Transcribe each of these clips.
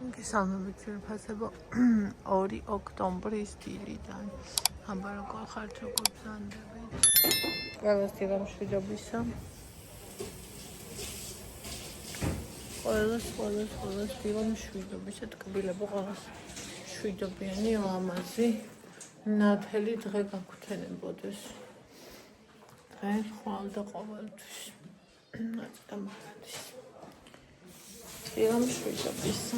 გესალმებით ძვირფასებო 2 ოქტომბრის დილიდან აბა როგორ ხართ როგორ ბრძანდებით ყველას დილა მშვიდობისა ყველას დილა მშვიდობისა ტკბილებო ყველას მშვიდობიანი ლამაზი ნათელი დღე გაგვთენებოდეს დღე ხვალ და ყოველთვის ნაცდამადის დილა მშვიდობისა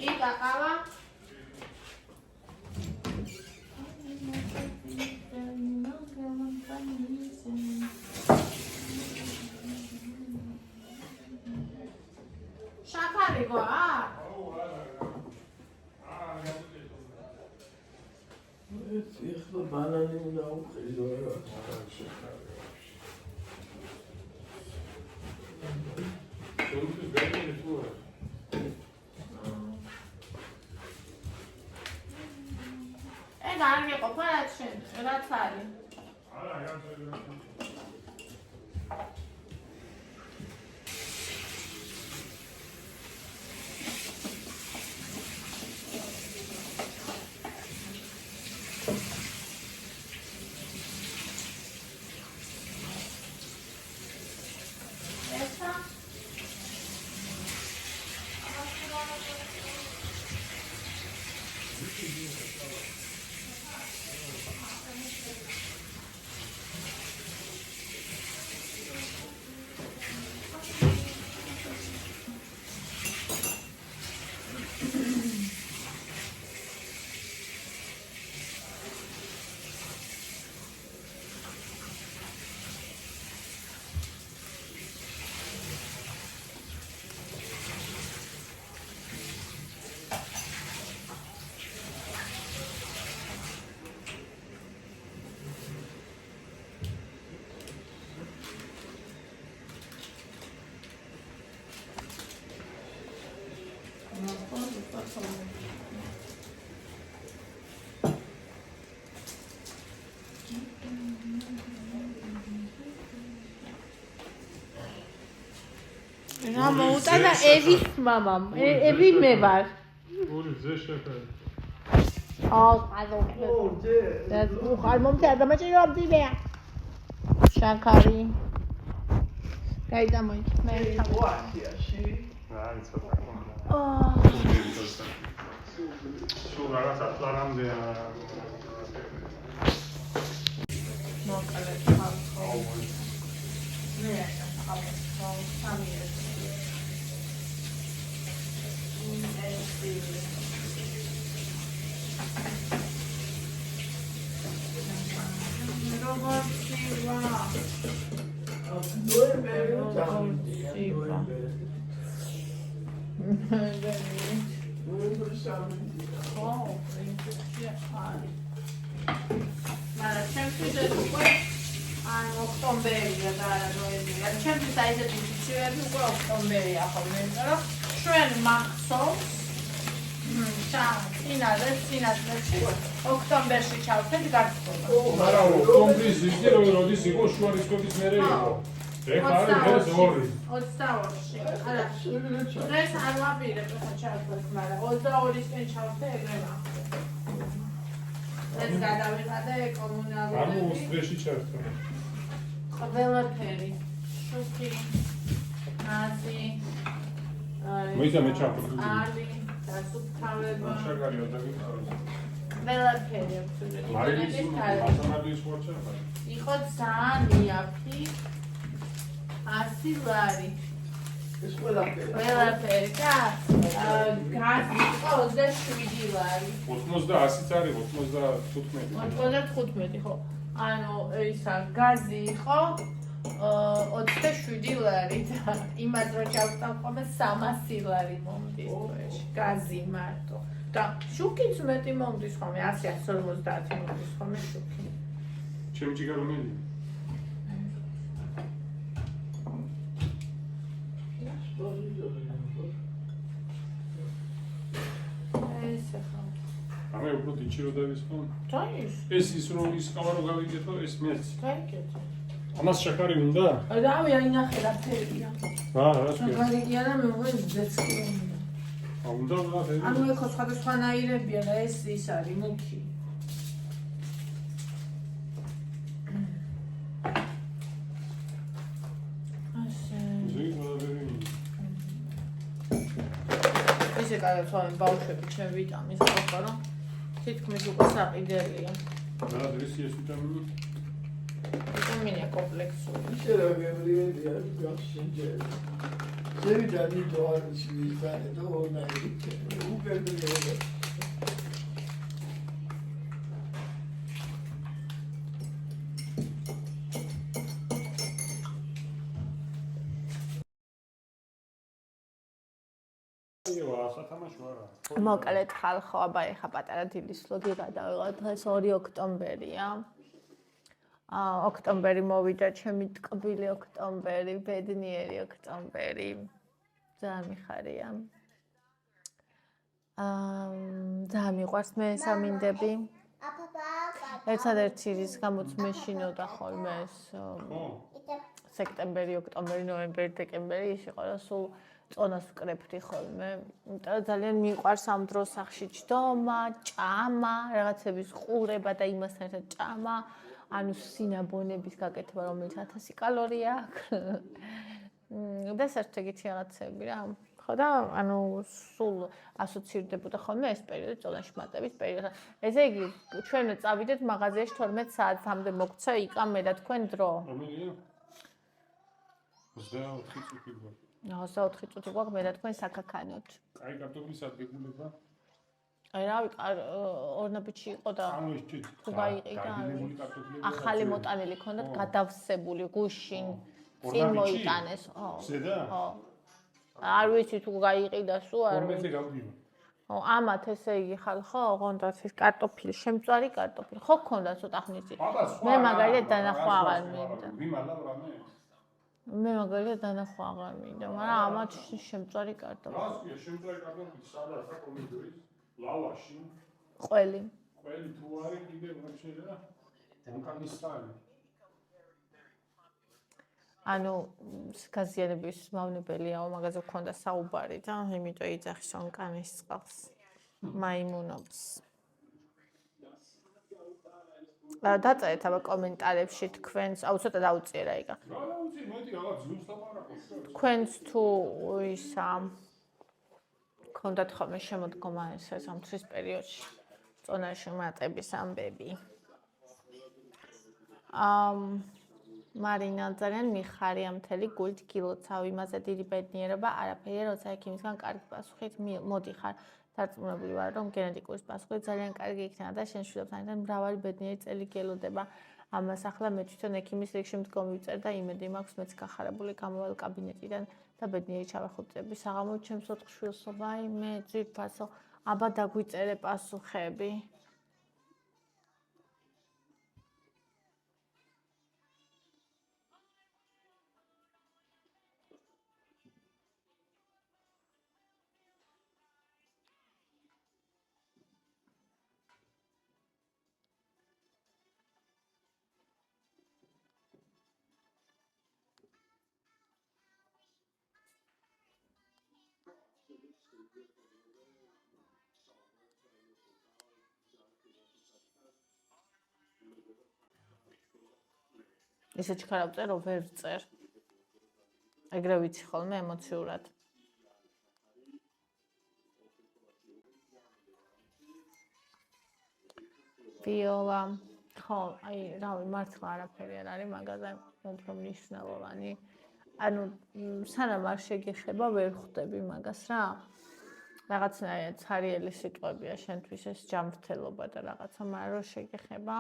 Ika kawa Shakari go Ეხლა ბანანი უნდა უყიდო რა. შენ გაგინე თუ არა? გარგი ყოფა რაც შენ, რაც არის. არა, რა. რა მოუტანა ევის მამამ. ევი მე ვარ. ორი ზე შეფერი. ყაზო. და უხარ მომწე ადამიანო ამბია. შაქარი. გაიდამოიქ მე. ვაშიაში. აი ცოტა. სულ რაღაც ატლანამდე მოკალე ხალხო. მე ხალხო სამიერ. ოქტომბერია და ნოემბერია. ჩემთვის აი ესეთი სიტუაციები უკვე ოქტომბერია ხოლმე, იმიტომ რომ ჩვენ მახსოვს წინადრებში ოქტომბერში ჩავთვით გარსხობა. არა, ოქტომბრის იგი როდის იყო შუარისკოთის მერე იყო. ეხლა არის 22-ში. არა, დღეს არ ვაპირებ ხა ჩავთვით, მაგრამ 22-ისკენ ჩავთვე ეგრე მახსოვს. ეს გადავიღადე კომუნალური. ამ უსტრეში ჩავთვე. ყველაფერი. შუქი, ნაზი, მოიცა მე ჩავთვე. ალი, დასუფთავება. შეგარიო და გიქარო. ყველაფერი აბსოლუტურად. მარილის მასანაბის ვაჩება. იყო ძალიან იაფი. 100 ლარი. ეს ყველაფერი. ყველაფერი და გაზი იყო 27 ლარი. 90-იც არის 95. 95 ხო. ანუ ისა გაზი იყო 27 ლარი და იმას რო ჩავტანხმე 300 ლარი მომდის ეს გაზი მარტო. და შუქიც მეტი მომდის ხოლმე 150 მომდის ხოლმე შუქი. ჩემი ჯიგარო მელი. ეს ახლა ამე უფრო იჩი რო დავისხო. დაის. ეს ის რო ის ყავა რო გავიგეთო, ეს მეც. გაიგეთ. ამას შაქარი უნდა? რავი, აინახე რა ფერია. რა თქვი? გარიგია და მე მგონი ზეცკი უნდა. უნდა რა ფერი? ანუ ეხო სხვადასხვანაირებია და ეს ის არის მუქი. ისე კარგად ვამენ ბავშვები ჩემ ვიტამის ხოხა რომ თითქმის უკვე საყიდელია. რა დღეს ეს ვიტამინი? ვიტამინია კომპლექსური. ისე რა გემრიელია გასინჯელი. ზევიდანი დოარჩი ვიტანი და ორნაირი. უპერდელია. მოკლედ ხალხო, აბა ეხა პატარა დილის vlog-ი გადავიღოთ. დღეს 2 ოქტომბერია. ოქტომბერი მოვიდა, ჩემი ტკბილი ოქტომბერი, ბედნიერი ოქტომბერი. ძალიან მიხარია. ძალიან მიყვარს მე სამინდები. ერთადერთი რის გამოც მეშინოდა ხოლმე ეს სექტემბერი, ოქტომბერი, ნოემბერი, დეკემბერი ის იყო და სულ წონას ვკრებდი ხოლმე. ძალიან მიყვარს ამ დროს სახში ჯდომა, ჭამა, რაღაცების ყურება და იმასთან ერთად ჭამა, ანუ სინაბონების გაკეთება, რომელიც 1000 კალორია აქვს. და საერთოდ ეგეთი რაღაცები რა. ხო და ანუ სულ ასოცირდებოდა ხოლმე ეს პერიოდი წონაში მატების პერიოდი. ესე იგი, ჩვენ წავიდეთ მაღაზიაში 12 საათამდე მოგცა იქა მე და თქვენ დრო. რომელია? 24 წუთი გვაქვს. 24 წუთი გვაქვს მე და თქვენ საქაქანოთ. აი კარტოფლის ადგებულება. აი რავი, ორნაბიჯი იყო და თუ გაიყიდა, ახალი მოტანილი ქონდათ, გადავსებული გუშინ წინ მოიტანეს. ზედა? ხო. არ ვიცი თუ გაიყიდა სულ არ ვიცი. 12-ზე გავდივარ. ო, ამათ ესე იგი ხალხო, ოღონდ ეს კარტოფილი, შემწვარი კარტოფილი. ხო გქონდა ცოტა ხნით. მე მაგალითად დანახვა აღარ მინდა. ვიმალავ რამე? მე მაგალითად დანახვა აღარ მინდა, მაგრამ ამათ შემწვარი კარტოფილი. რასკია, შემწვარი კარტოფილი, სადაც პომიდორის, ლავაში. ყველი. ყველი თუ არის კიდე შეიძლება? მონკანისტანი. ანუ გაზიანების მავნებელია, მაგაზე გქონდა საუბარი და იმიტომ იძახის ონკანის წყალს. მაიმუნობს. დაწერეთ აბა კომენტარებში თქვენს, აუ ცოტა დაუწიერა იგა. რა დაუწიე, მეტი რაღაც ზუსტ ლაპარაკობს. თქვენს თუ ისა გქონდათ ხოლმე შემოდგომა ეს ამ თვის პერიოდში წონაში მატების ამბები. მარინა ძალიან მიხარია მთელი გულით გილოცავ, იმაზე დიდი ბედნიერება არაფერია, როცა ექიმისგან კარგი პასუხით მოდიხარ. დარწმუნებული ვარ, რომ გენეტიკური პასუხი ძალიან კარგი იქნება და შენ შვილებთან ერთად მრავალი ბედნიერი წელი გელოდება. ამას ახლა მე თვითონ ექიმის რიგში მდგომი ვიწერ და იმედი მაქვს მეც გახარებული გამოვალ კაბინეტიდან და ბედნიერი ჩავახუტები. საღამო ჩემს 4 შვილსო, ვაიმე, ძვირფასო, აბა დაგვიწერე პასუხები. ისე ჩქარავ წერ, რომ ვერ წერ. ეგრე ვიცი ხოლმე ემოციურად. ვიოლა, ხო, აი, რავი, მართლა არაფერი არ არის მაგაზე, უფრო მნიშვნელოვანი. ანუ სანამ არ შეგეხება, ვერ ხვდები მაგას რა. რაღაცნაირად ცარიელი სიტყვებია შენთვის ეს ჯანმრთელობა და რაღაცა, მაგრამ რო შეგეხება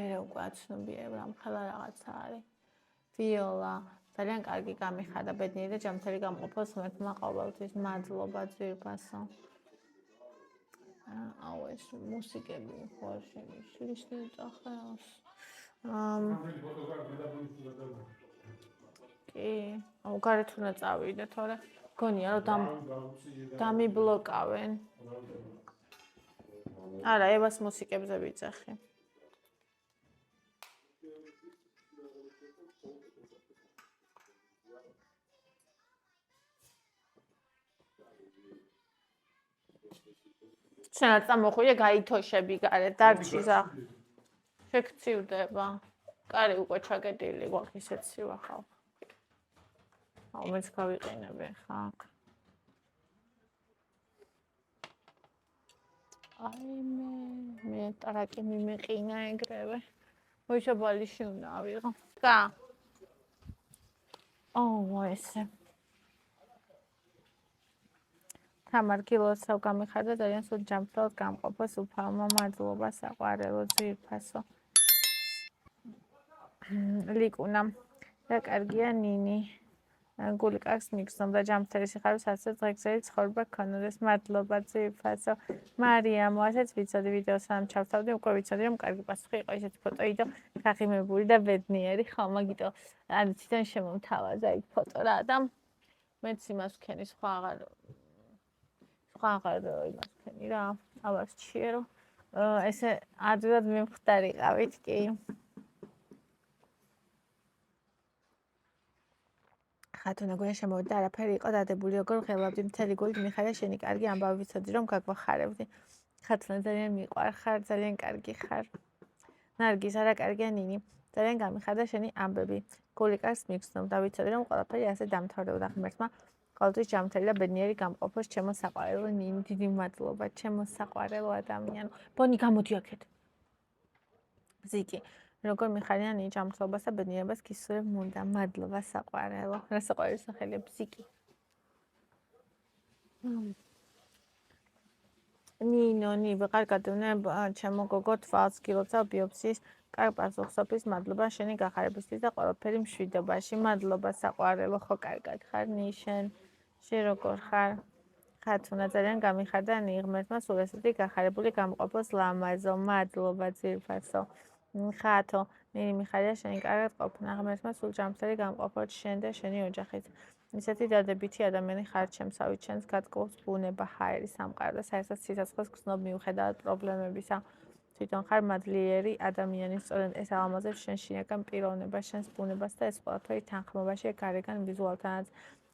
მე უკვე აცნობიერებ რამ ხელა რაღაცა არის. ვიოლა, ძალიან კარგი გამიხარდა, ბედნიერი და ჯანმრთელი გამყოფილ ღმერთმა ყოველთვის მადლობა ძვირფასო. აუ ეს მუსიკები ხარ შემიშლის ნეტახავს. კი, აუ გარეთ უნდა წავიდე, თორე გონია რომ დამიბლოკავენ. არა, ევას მუსიკებზე ვიძახი. შენაც წამოხვიდე, გაითოშები გარეთ, დარჩი ზა. შეგცივდება. კარი უკვე ჩაგედილი გვაქვს ისეთ ცივა ხალხი. აუ მეც გავიყენებ ხა. აი მე ტრაკი მიმეყინა ეგრევე. მოიცა ბალიში უნდა ავიღო. კა. აუ ესე. თამარ კილოსავ გამიხარდა ძალიან სულ ჯანმრთელად გამყოფოს უფალმა მადლობა საყვარელო ძვირფასო. ლიკუნა რა კარგია ნინი. გულიკაკს მიგზნობდა ჯანმრთელი სიხარულის ასე დღეგრძელი ცხოვრება გქონოდეს მადლობა ძვირფასო. მარიამო ასეც ვიცოდი ვიდეოს სანამ ჩავთავდი უკვე ვიცოდი რომ კარგი პასუხი იყო ისეთი ფოტო იდო გაღიმებული და ბედნიერი ხო მაგიტო ანუ თვითონ შემომთავაზა იქ ფოტო რა და მეც იმას ვქენი სხვა აღარ იმას ვქენი რა აბას ჩიერო ესე ადვილად მიმხდარიყავით კი ხათუნა გვიან შემოვიდა არაფერი იყო დადებული როგორ ღელავდი მთელი გულით მიხარია შენი კარგი ამბავი ვიცოდი რომ გაგვახარებდი ხათუნა ძალიან მიყვარხარ ძალიან კარგი ხარ ნარგიზ არა კარგია ნინი ძალიან გამიხარდა შენი ამბები გულიკარს მიგზნობ და ვიცოდი რომ ყველაფერი ასე დამთავრდებოდა ღმერთმა ყოველთვის ჯანმრთელი და ბედნიერი გამყოფოს ჩემო საყვარელო ნინი დიდი მადლობა ჩემო საყვარელო ადამიანო ბონი გამოდი აქეთ ზიკი როგორ მიხარიანი ჯანმრთელობას და ბედნიერებას გისურვებ მუნდა მადლობა საყვარელო რა საყვარელი სახელია ბზიკი ნინონი ვეღარ გადავნებ ჩემო გოგო თვალს კილოცა ბიოპსიის კარგ პასუხსოფლის მადლობა შენი გახარებისთვის და ყველაფერი მშვიდობაში მადლობა საყვარელო ხო კარგად ხარ ნიშენ შენ როგორ ხარ ხათუნა ძალიან გამიხარდა ღმერთმა სულ ესეთი გახარებული გამყოფოს ლამაზო მადლობა ძირფასო ხათო ნინი მიხარია შენი კარგად ყოფნა ღმერთმა სულ ჯანმრთელი გამყოფოთ შენ და შენი ოჯახით ისეთი დადებითი ადამიანი ხარ ჩემსავით შენს გატკბობს ბუნება ჰაერი სამყარო და საერთოდ სიცოცხლეს გრძნობ მიუხედავად პრობლემებისა თვითონ ხარ მადლიერი ადამიანი სწორედ ეს ალამაზებს შენ შინაგან პიროვნებას შენს ბუნებას და ეს ყველაფერი თანხმობაშია გარეგან ვიზუალთანაც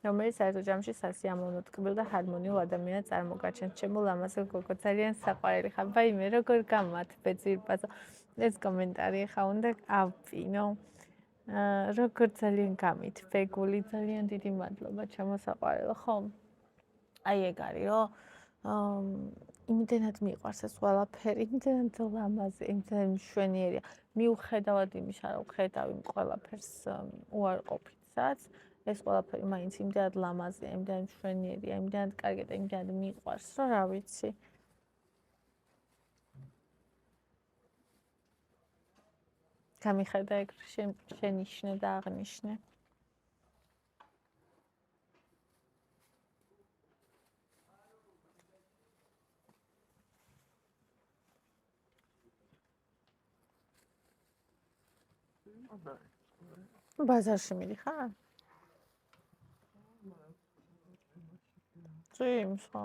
რომელიც საერთო ჯამში სასიამოვნო ტკბილ და ჰარმონიულ ადამიანად წარმოგაჩენს ჩემო ლამაზო გოგო ძალიან საყვარელი ხარ ბაიმე როგორ გამათბე ძირფასო ეს კომენტარი ხა უნდა ავფინო როგორ ძალიან გამითბე გული ძალიან დიდი მადლობა ჩემო საყვარელო ხო აი ეგ არის რომ იმდენად მიყვარს ეს ყველაფერი იმდენად ლამაზი იმდენად მშვენიერია მიუხედავად იმისა რომ ხედავ იმ ყველაფერს უარყოფითსაც ეს ყველაფერი მაინც იმდენად ლამაზია იმდენად მშვენიერია იმდენად კარგია და იმდენად მიყვარს რომ რა ვიცი გამიხედა ეგ შენიშნე და აღნიშნე ბაზარში მიდიხარ? წვიმს ხო?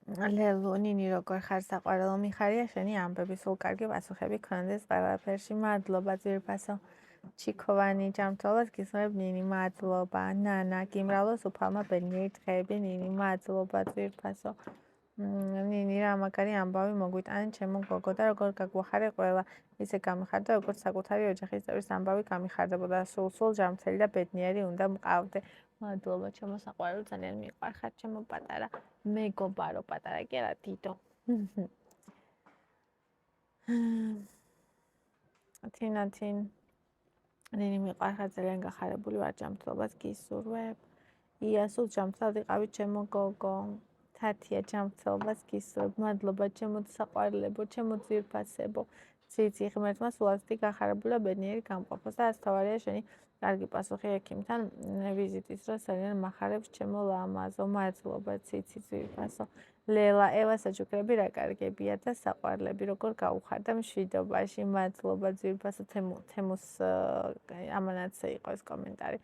ლელო ნინი როგორ ხარ საყვარელო მიხარია შენი ამბები სულ კარგი პასუხები გქონდეს ყველაფერში მადლობა ძირფასო ჩიქოვანი ჯანმრთელობას გისურვებ ნინი მადლობა ნანა გიმრავლოს უფალმა ბედნიერი დღეები ნინი მადლობა ძირფასო ნინი რა მაგარი ამბავი მოგვიტანე ჩემო გოგო და როგორ გაგვახარე ყველა ისე გამიხარდა როგორც საკუთარი ოჯახის წევრის ამბავი გამიხარდებოდა სულ ჯანმრთელი და ბედნიერი უნდა მყავდე მადლობა ჩემო საყვარელო ძალიან მიყვარხარ ჩემო პატარა მეგობარო პატარა კი არა დიდო თინათინ ნინი მიყვარხარ ძალიან გახარებული ვარ ჯანმრთელობას გისურვებ ია სულ ჯანმრთელად იყავი ჩემო გოგო თათია ჯანმრთელობას გისურვებ მადლობა ჩემო საყვარელებო ჩემო ძვირფასებო ციცი ღმერთმა სულ ასეთი გახარებული და ბედნიერი გამყოფოს და ასთავარია შენი კარგი პასუხი ექიმთან ვიზიტის დროს ძალიან მახარებს ჩემო ლამაზო მადლობა ციცი ძვირფასო ლელა ევა საჩუქრები რა კარგებია და საყვარლები როგორ გაუხარდა მშვიდობაში მადლობა ძვირფასო თემუს ამანაც იყო ეს კომენტარი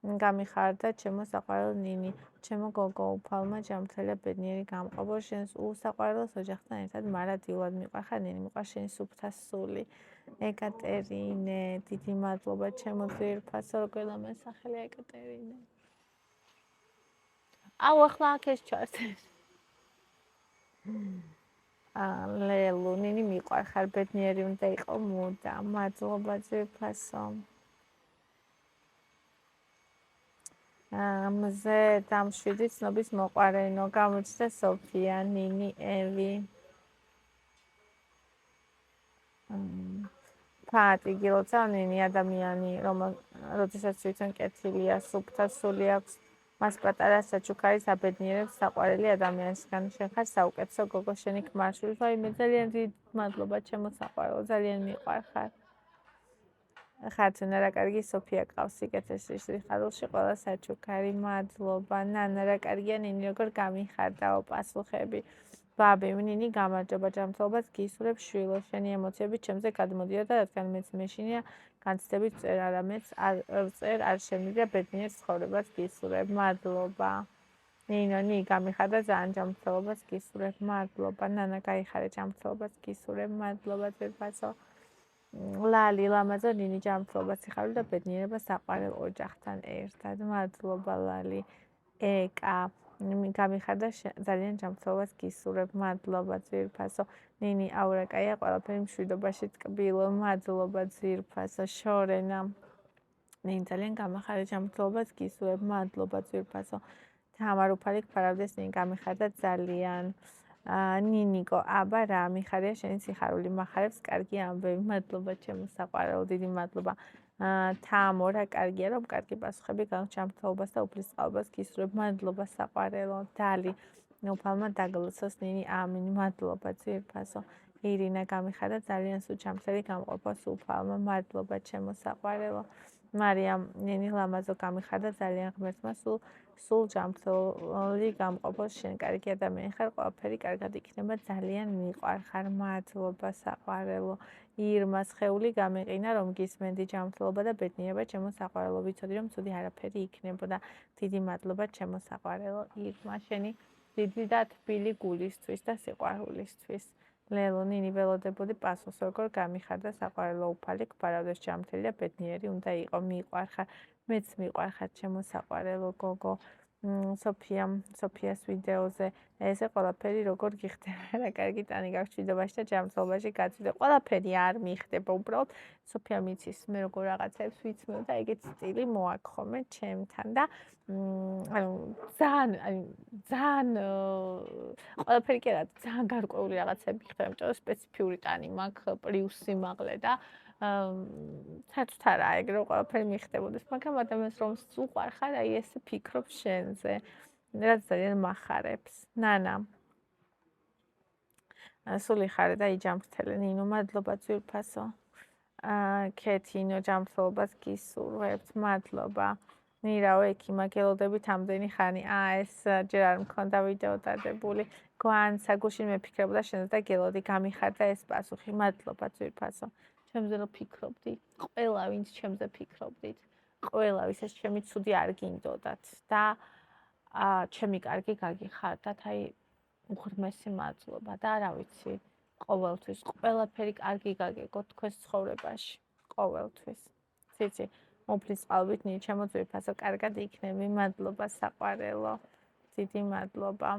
გამიხარდა ჩემო საყვარელ ნინი, ჩემო გოგო უფალმა ჯამთელია ბედნიერი გამყობო შენს უსაყვარელს ოჯახთან ერთად მარადიულად მიყვარხარ ნინი მიყვარ შენი სუფთა სული ეკატერინე დიდი მადლობა ჩემო ძვირფასო როგორ დამესახელია ეკატერინე აუ ახლა აქ ეს ჩართეს ლელუ ნინი მიყვარხარ ბედნიერი უნდა იყო მუდამ მადლობა ძვირფასო მზე დამშვიდი ცნობის მოყვარენო გამოჩნდა სოფია ნინი ევი ფატი გილოცა ნინი ადამიანი როდესაც თვითონ კეთილია სუფთა სული აქვს მას პატარა საჩუქარი საბედნიერებს საყვარელი ადამიანისგან შენ ხარ საუკეთესო გოგო შენი ქმარშვილი ვაი მე ძალიან დიდი მადლობა ჩემო საყვარელო ძალიან მიყვარხარ ხათუნა რა კარგი სოფია ყავს სიკეთეში სიხარულში ყველა საჩუქარი მადლობა ნანა რა კარგია ნინი როგორ გამიხარდაო პასუხები ბაბი ნინი გამარჯობა ჯანმრთელობას გისურვებ შვილო შენი ემოციები ჩემზე გადმოდიოდა რადგან მეც მეშინია განცდებით წერ არამეც არ შემიძლია ბედნიერ ცხოვრებას გისურვებ მადლობა ნინო გამიხარდა ძალიან ჯანმრთელობას გისურვებ მადლობა ნანა გაიხარე ჯანმრთელობას გისურვებ მადლობა ძვირფასო ლალი ლამაზო ნინი ჯანმრთელობა სიხარული და ბედნიერება საყვარელ ოჯახთან ერთად მადლობა ლალი ეკა გამიხარდა ძალიან ჯანმრთელობას გისურვებ მადლობა ძვირფასო ნინი აურაკაია ყველაფერი მშვიდობაში ტკბილო მადლობა ძვირფასო შორენა ნინი ძალიან გამახარდა ჯანმრთელობას გისურვებ მადლობა ძვირფასო თამარ უფალი გფარავდეს ნინი გამიხარდა ძალიან ნინიკო აბა რა მიხარია შენი სიხარული მახარებს კარგი ამბები მადლობა ჩემო საყვარელო დიდი მადლობა თამო რა კარგია რომ კარგი პასუხები გაქვს ჯანმრთელობას და უფლისწყალობას გისურვებ მადლობა საყვარელო დალი უფალმა დაგლოცოს ნინი ამინი მადლობა ძვირფასო ირინა გამიხარდა ძალიან სულ ჯანმრთელი გამყოფა უფალმა მადლობა ჩემო საყვარელო მარიამ ნინი ლამაზო გამიხარდა ძალიან ღმერთმა სულ ჯანმრთელი გამყოფა შენ კარგი ადამიანი ხარ ყველაფერი კარგად იქნება ძალიან მიყვარხარ მადლობა საყვარელო ირმა სხეული გამეყინა რომ გისმენდი ჯანმრთელობა და ბედნიერება ჩემო საყვარელო ვიცოდი რომ ცუდი არაფერი იქნებოდა დიდი მადლობა ჩემო საყვარელო ირმა შენი დიდი და თბილი გულისთვის და სიყვარულისთვის ლელო ნინი ველოდებოდი პასუხს როგორ გამიხარდა საყვარელო უფალი გფარავდეს ჯანმრთელი და ბედნიერი უნდა იყო მიყვარხარ მეც მიყვარხარ ჩემო საყვარელო გოგო სოფიას ვიდეოზე ესე ყველაფერი როგორ გიხდება რა კარგი ტანი გაქვს ვიდეოში და ჯანმრთელობაში გაწვიდე ყველაფერი არ მიხდება უბრალოდ სოფია მიცის მე როგორ რაღაცებს ვიცმევ და ეგეც სტილი მოაქხომე ჩემთან და ანუ ძალიან ყველაფერი კი არა ძალიან გარკვეული რაღაცები ხდება იმიტომ რომ სპეციფიური ტანი მაქვს პლუს სიმაღლე და საერთოდ არა ეგ რომ ყველაფერი მიხდებოდეს მაგრამ ადამიანს რომ უყვარხარ აი ესე ფიქრობს შენზე რაც ძალიან მახარებს ნანა სული ხარ და იჯამრთელი ნინო მადლობა ძვირფასო ქეთინო ჯანმრთელობას გისურვებთ მადლობა ნირავ ექიმა გელოდებით ამდენი ხანი ეს ჯერ არ მქონდა ვიდეო დადებული გვან საგუშინ მეფიქრებოდა შენზე და გელოდი გამიხარდა ეს პასუხი მადლობა ძვირფასო ჩემზე რო ფიქრობდი ყველა ვინც ჩემზე ფიქრობდით ყველა ვისაც ჩემი ცუდი არ გინდოდათ და ჩემი კარგი გაგიხარდათ აი უღრმესი მადლობა და არა ვიცი ყოველთვის ყველაფერი კარგი გაგეგოთ თქვენს ცხოვრებაში ყოველთვის ციცი მოფლის ყალბით ნი ჩემო ძვირფასო კარგად იქნები მადლობა საყვარელო დიდი მადლობა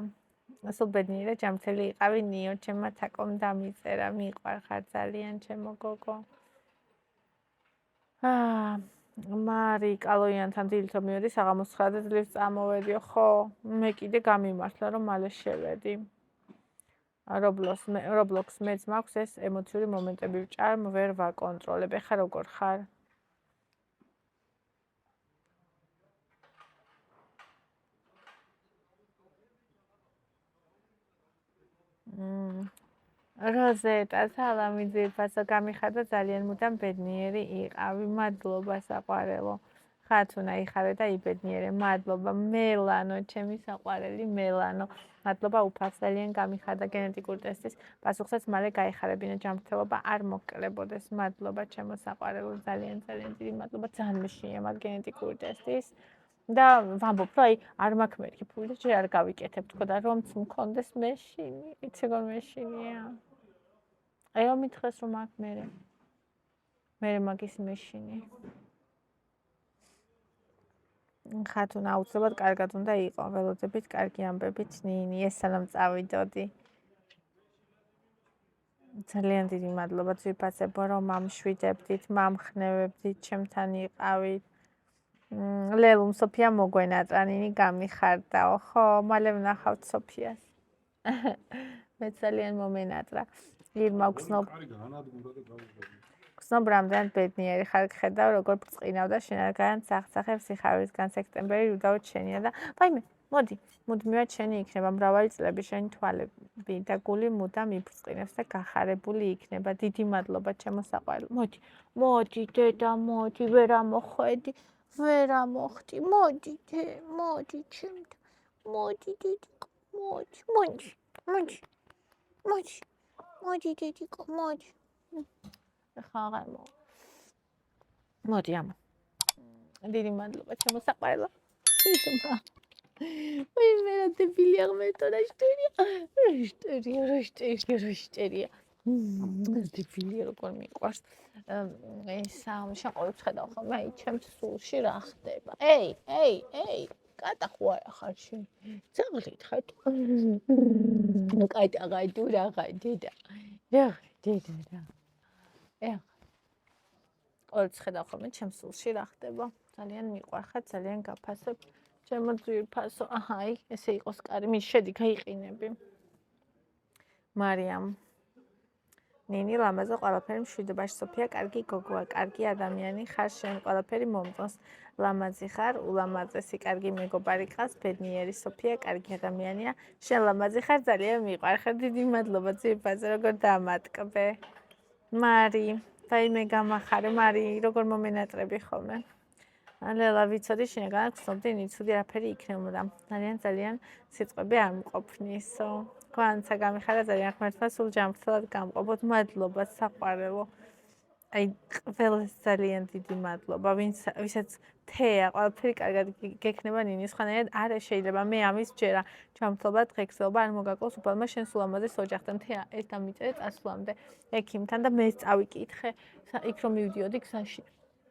სულ ბედნიერი და ჯანმრთელი იყავი ნიო ჩემო თაკომ დამიწერა მიყვარხარ ძალიან ჩემო გოგო მარი კალოიანთან დილით მივედი საღამოს 9-ზე ძლივს წამოვედიო ხო მე კიდე გამიმართლა რომ მალე შევედი Roblox მეც მაქვს ეს ემოციური მომენტები ვჭარ ვერ ვაკონტროლებ ეხა როგორ ხარ როზეტა სალამი ძვირფასო გამიხარდა ძალიან მუდამ ბედნიერი იყავი მადლობა საყვარელო ხათუნა იხარე და იბედნიერე მადლობა მელანო ჩემი საყვარელი მელანო მადლობა უფალს ძალიან გამიხარდა გენეტიკური ტესტის პასუხსაც მალე გაიხარებინა ჯანმრთელობა არ მოკლებოდეს მადლობა ჩემო საყვარელო ძალიან დიდი მადლობა ძალიან მეშინია მაგ გენეტიკური ტესტის და ვამბობ, რომ აი არ მაქვს მერქი ფული და ჯერ არ გავიკეთებ თქო და რომც მქონდეს მეშინი, იცი როგორ მეშინია. აი რომ მითხრეს რომ აქ მე მაგის მეშინი. ხათუნა აუცილებლად კარგად უნდა იყო, ველოდებით, კარგი ამბებით, ნინი, ესალამ წავიდოდი. ძალიან დიდი მადლობა ძვირფასებო, რომ მამშვიდებდით, მამხნევებდით, ჩემთან იყავით. ლელუმ სოფია მოგვენატრა, ნინი გამიხარდაო, ხო, მალე ვნახავთ სოფიას. მე ძალიან მომენატრა. ირმა გრძნობ. გრძნობ რამდენად ბედნიერი ხარ, ხედავ როგორ ბრწყინავ და შენაგან სახსახებს სიხარულისგან სექტემბერი უდავოდ შენია და ვაიმე, მოდი, მუდმივად შენი იქნება მრავალი წლები შენი თვალები და გული მუდამ იბრწყინებს და გახარებული იქნება. დიდი მადლობა ჩემო საყვარელო. მოდი დედა, მოდი, ვერ ამოხვედი, ვერ ამოხდი, მოდი ჩემთან. მოდი დედიკო, მოდი დედიკო, მოდი. ხა აღარ მოდი ამა. დიდი მადლობა ჩემო საყვარელო. ой, მე რა დებილი აღმერთო რა შტერია. დებილი როგორ მიყვარს. ესა შეყოლებს ხედავ ხოლმე, აი ჩემს სულში რა ხდება. ეი, კატა ხო არა ხარ შენ? ძაღლით ხარ? კატა თუ რაღა დედა. რა. ყოველთვის ხედავ ხოლმე ჩემს სულში რა ხდება. ძალიან მიყვარხარ, ძალიან გაფასებ. ჩემო ძვირფასო, აი, ესე იყოს კარი, მის შედი გაიყინები. მარიამ. ნინი ლამაზო ყველაფერი მშვიდობაში სოფია, კარგი გოგოა, კარგი ადამიანი ხარ, შენ ყველაფერი მომწონს. ლამაზი ხარ, ულამაზესი, კარგი მეგობარი ყავს, ბედნიერი სოფია, კარგი ადამიანია. შენ ლამაზი ხარ, ძალიან მიყვარხარ. დიდი მადლობა ძვირფასო, როგორ დამატკბე. მარი, დაიმე გამახარე, მარი, როგორ მომენატრები ხოლმე. ლელა ვიცოდი შენგან გწნობდი ნიცუდი რაფერი იქნებოდა. ძალიან სიწყები არ მყოფნისო. გვანცა გამიხარა ძალიან ღმერთმა სულ ჯანმრთელად გამყოფოთ. მადლობა საყვარელო. აი ყველას ძალიან დიდი მადლობა. ვისაც თეა, ყველაფერი კარგად გექნება ნინის ხანერად არა შეიძლება მე ამის ჯერა. ჯანმრთელობა, დღესობა არ მოგაკლოს უბრალოდ შენ სულ ამაზე ოჯახთან თეა ეს დამიწერე წასვლამდე ექიმთან და მე წავიკითხე იქ რომ მივდიოდი გზაში.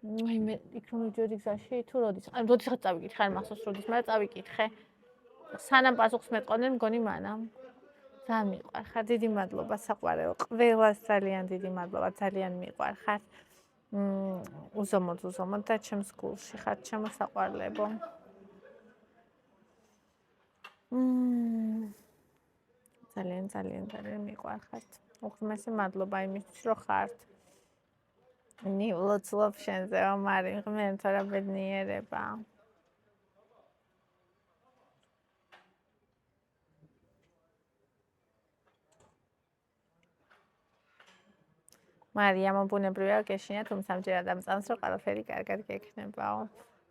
აი მე იქ რომ მივდიოდი გზაში თუ როდისღაც წავიკითხე, არ მახსოვს როდის, მაგრამ წავიკითხე. სანამ პასუხს მეტყოდნენ მგონი მანამ. ძალიან მიყვარხარ, დიდი მადლობა საყვარელო. ყველას ძალიან დიდი მადლობა, ძალიან მიყვარხარ. უზომოდ და ჩემს გულში ხარ, ჩემო საყვარლებო. ძალიან მიყვარხართ. უღრმესი მადლობა იმისთვის, რომ ხართ. ნივლოცლობ შენზე, მარი, ღმერთო რა ბედნიერება. მარიამ ბუნებრივია გეშინა, თუმცა ამჯერად ამწამს, რომ ყველაფერი კარგად გექნებაო.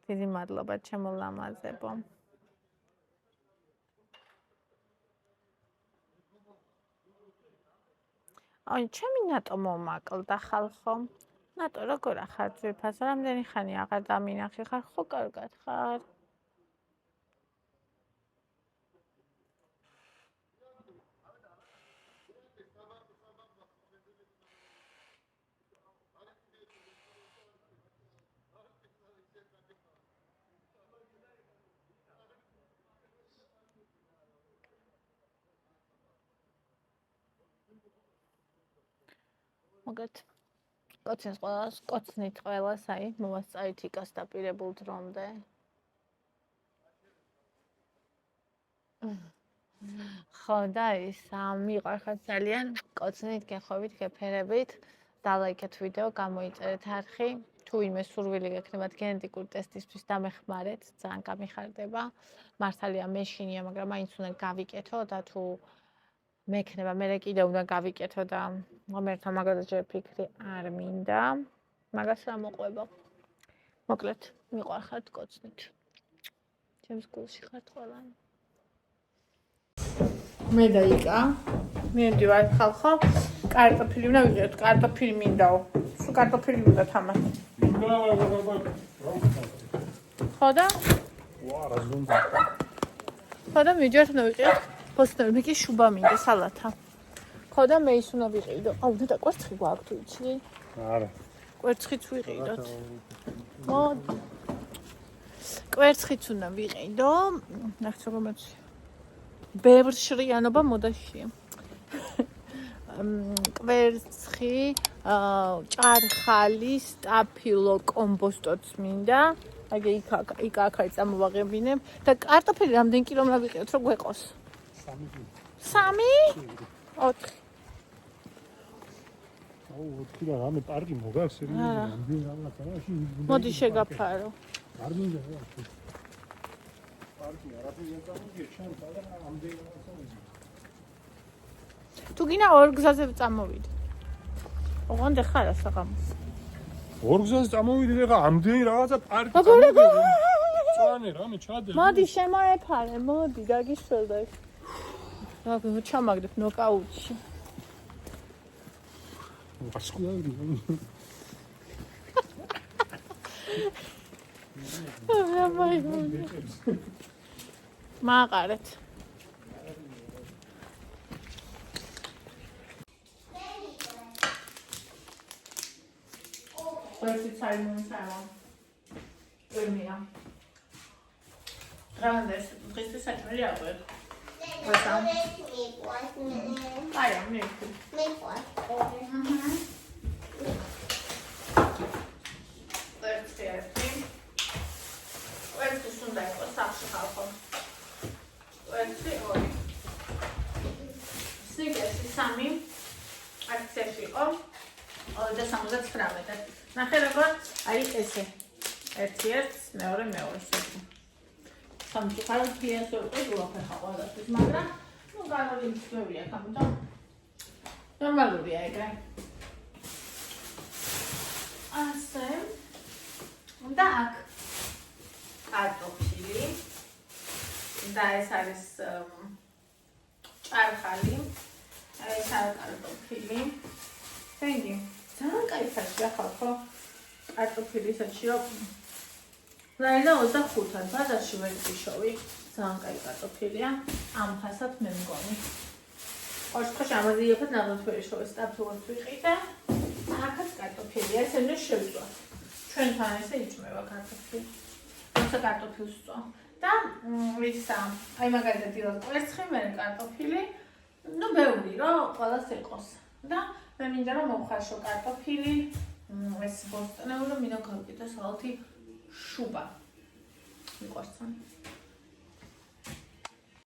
დიდი მადლობა ჩემო ლამაზებო. აი, ჩემი ნატო მომაკლდა ხალხო. ნატო, როგორ ახარ ძვირფასო, რამდენი ხანი აღარ დამინახი ხარ, ხო კარგად ხარ? მოგეთ კოცნით ყველას, აი, მომასწავით იკას დაპირებულ დრომდე. ხო და ის მიყვარხარ ძალიან, კოცნით, გეხოვით, გეფერებით, დალაიქეთ ვიდეო, გამოიწერეთ არხი. თუ ვინმე სურვილი გექნებათ გენეტიკურ ტესტისთვის დამეხმარეთ, ძალიან გამიხარდება. მართალია მეშინია, მაგრამ მაინც უნდა გავიკეთო და თუ მექნება, მე კიდე უნდა გავიკეთო და ღმერთო მაგაზე ჯერ ფიქრი არ მინდა. მაგას რა მოყვება. მოკლედ, მიყვარხართ კოცნით. ჩემს გულში ხართ ყველანი. მე და იკა, მივდივართ ხალხო, კარტოფილი უნდა ვიღებთ, კარტოფილი მინდაო. სულ კარტოფილი უნდა თამაში. ხო და? ვა, რა ზონდა. ხო და მივიდივართ უნდა ვიყიდოთ ფოსტები, მე კი შუბა მინდა სალათა. ხო და მე ის უნდა ვიყიდო. აუ და კვერცხი გვაქვს თუ იცი? არა. კვერცხიც ვიყიდოთ. მოდი. კვერცხიც უნდა ვიყიდო. ნახეთ როგორ მეცი. ბევრ შრიანობა მოდაშია. კვერცხი, ჭარხალი, სტაფილო, კომბოსტოც მინდა. აგე იქ აქ წამოვაღებინებ და კარტოფილი რამდენი კილო უნდა ვიყიდოთ რომ გვეყოს? 3? 4. აუ, თქვა რამე პარკი მოგაქვს სერიოზულად. მოდი შეგაფარო. არ მინდა რა. პარკი არაფერი არ გამიგეჩანთა და ამდენი რაღაცა. თუ გინდა ორ გზაზე წამოვიდე. ოღონდ ხარა საღამოს. ორ გზაზე წამოვიდეთ ეხა ამდენი რაღაცა პარკი. წვანე რამე ჩადე. მოდი შემოეფარე, მოდი გაგიშველდა. რა ჩამაგდებ ნოკაუტში. ვასკულარი. მაყარეთ. კვერცხი საიმონსაა. ემია. რანდეს დღეს საჭმელი აღვე. აი, მე. კვერცხი უნდა იყოს სახში ხალხო. კვერცხი 2. სნიკერსი 3. აქციაში იყო 279. ნახე როგორ არის ესე. ერთ-ერთ, მეორე. სამწუხაროდ ფიენს ვერ ყიდულობ ხა ყველაფერს, მაგრამ ნუ განული მშვენია გამიტომ ნორმალურია ეგა. ასე და აქ კარტოფილი და ეს არის ჭარხალი, ეს არის კარტოფილი. ფენგი ძალიან კაი ფასია ხალხო. კარტოფილი საჩიო რაინა 25-ად ბაზარში ვერ ვიშოვი. ძალიან კაი კარტოფილია. ამ ფასად მე მგონი. ოშქოში ამაზიებად ნაბათ ვერ ვიშოვე, სტაფილოს ვიყიდე. აქაც კარტოფილია, ეს უნდა შევწვა. ჩვენთან ესე იჭმება კარტოფილი. როცა კარტოფილს ვწვა. და ისა, აი მაგალითად დილას კვერცხი, მე კარტოფილი. ნუ ბევრი რომ ყველას ეყოს. და მე მინდა რომ მოვხარშო კარტოფილი. ეს ბოსტნეულო მინდა გავკეთო სალათი შუბა. მიყვარს.